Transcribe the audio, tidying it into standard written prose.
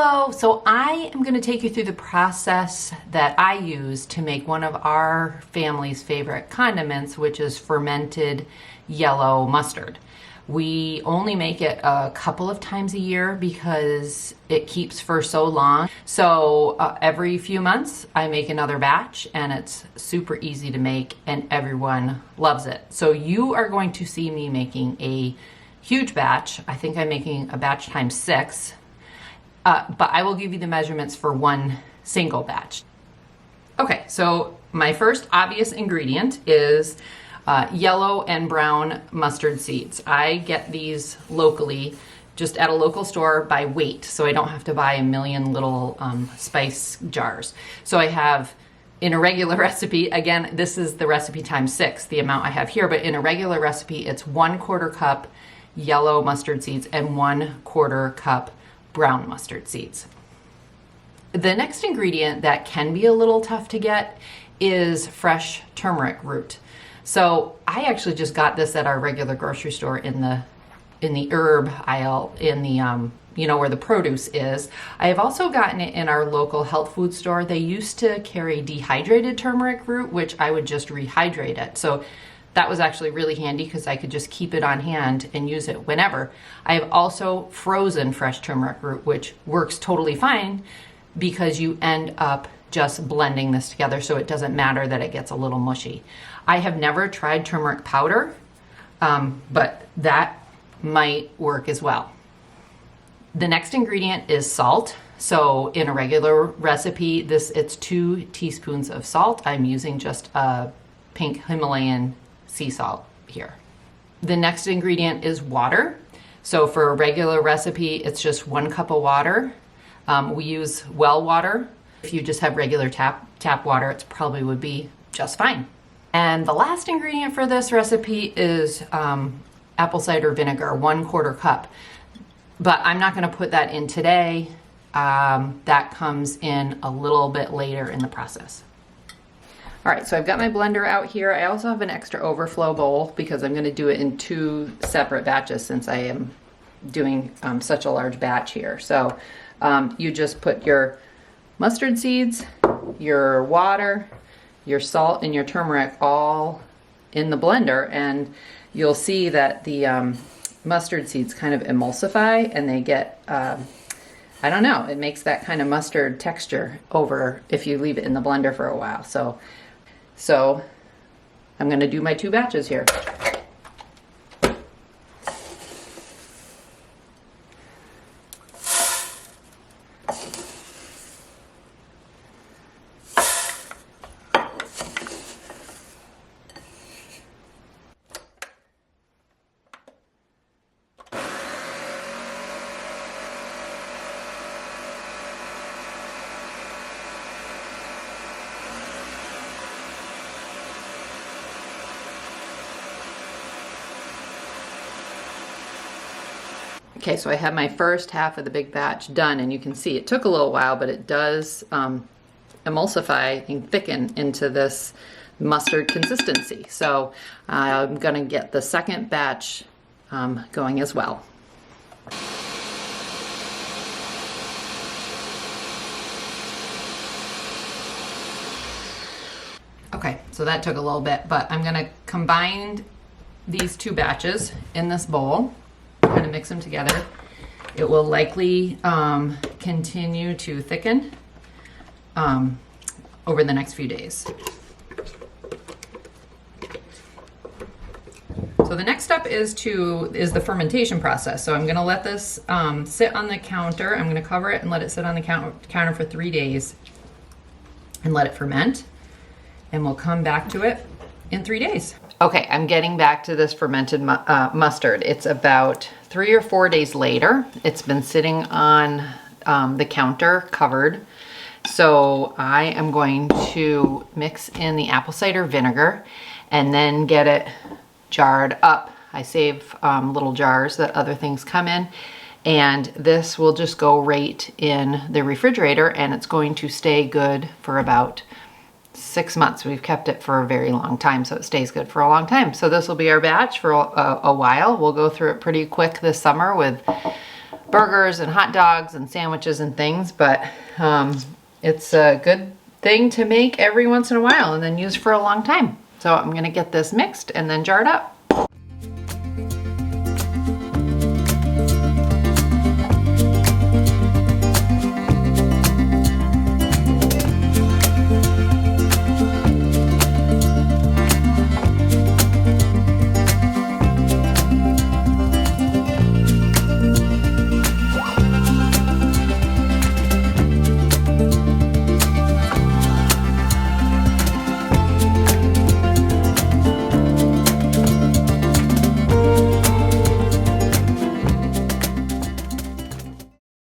Hello, so I am going to take you through the process that I use to make one of our family's favorite condiments, which is fermented yellow mustard. We only make it a couple of times a year because it keeps for so long. So every few months I make another batch, and it's super easy to make and everyone loves it. So you are going to see me making a huge batch. I think I'm making a batch times 6. But I will give you the measurements for one single batch. Okay, so my first obvious ingredient is yellow and brown mustard seeds. I get these locally, just at a local store by weight, so I don't have to buy a million little spice jars. So I have, in a regular recipe, again, this is the recipe times 6, the amount I have here, but in a regular recipe, it's 1/4 cup yellow mustard seeds and 1/4 cup brown mustard seeds. The next ingredient that can be a little tough to get is fresh turmeric root. So I actually just got this at our regular grocery store in the herb aisle, in the where the produce is. I have also gotten it in our local health food store. They used to carry dehydrated turmeric root, which I would just rehydrate it. So that was actually really handy because I could just keep it on hand and use it whenever. I have also frozen fresh turmeric root, which works totally fine because you end up just blending this together, so it doesn't matter that it gets a little mushy. I have never tried turmeric powder, but that might work as well. The next ingredient is salt. So in a regular recipe, it's 2 teaspoons of salt. I'm using just a pink Himalayan sea salt here. The next ingredient is water. So for a regular recipe, it's just 1 cup of water. We use well water. If you just have regular tap water, it probably would be just fine. And the last ingredient for this recipe is apple cider vinegar, 1/4 cup. But I'm not going to put that in today. That comes in a little bit later in the process. All right, so I've got my blender out here. I also have an extra overflow bowl because I'm going to do it in 2 separate batches since I am doing such a large batch here. So you just put your mustard seeds, your water, your salt, and your turmeric all in the blender, and you'll see that the mustard seeds kind of emulsify and they get, I don't know, it makes that kind of mustard texture over if you leave it in the blender for a while. So I'm going to do my 2 batches here. Okay, so I have my first half of the big batch done, and you can see it took a little while, but it does emulsify and thicken into this mustard consistency. So I'm gonna get the second batch going as well. Okay, so that took a little bit, but I'm gonna combine these 2 batches in this bowl. I'm going to mix them together. It will likely continue to thicken over the next few days. So the next step is the fermentation process. So I'm going to let this sit on the counter. I'm going to cover it and let it sit on the counter for 3 days and let it ferment. And we'll come back to it in 3 days. Okay, I'm getting back to this fermented mustard. It's about 3 or 4 days later. It's been sitting on the counter covered. So I am going to mix in the apple cider vinegar and then get it jarred up. I save little jars that other things come in. And this will just go right in the refrigerator, and it's going to stay good for about 6 months. We've kept it for a very long time, so it stays good for a long time. So this will be our batch for a while. We'll go through it pretty quick this summer with burgers and hot dogs and sandwiches and things, but it's a good thing to make every once in a while and then use for a long time. So I'm gonna get this mixed and then jarred up.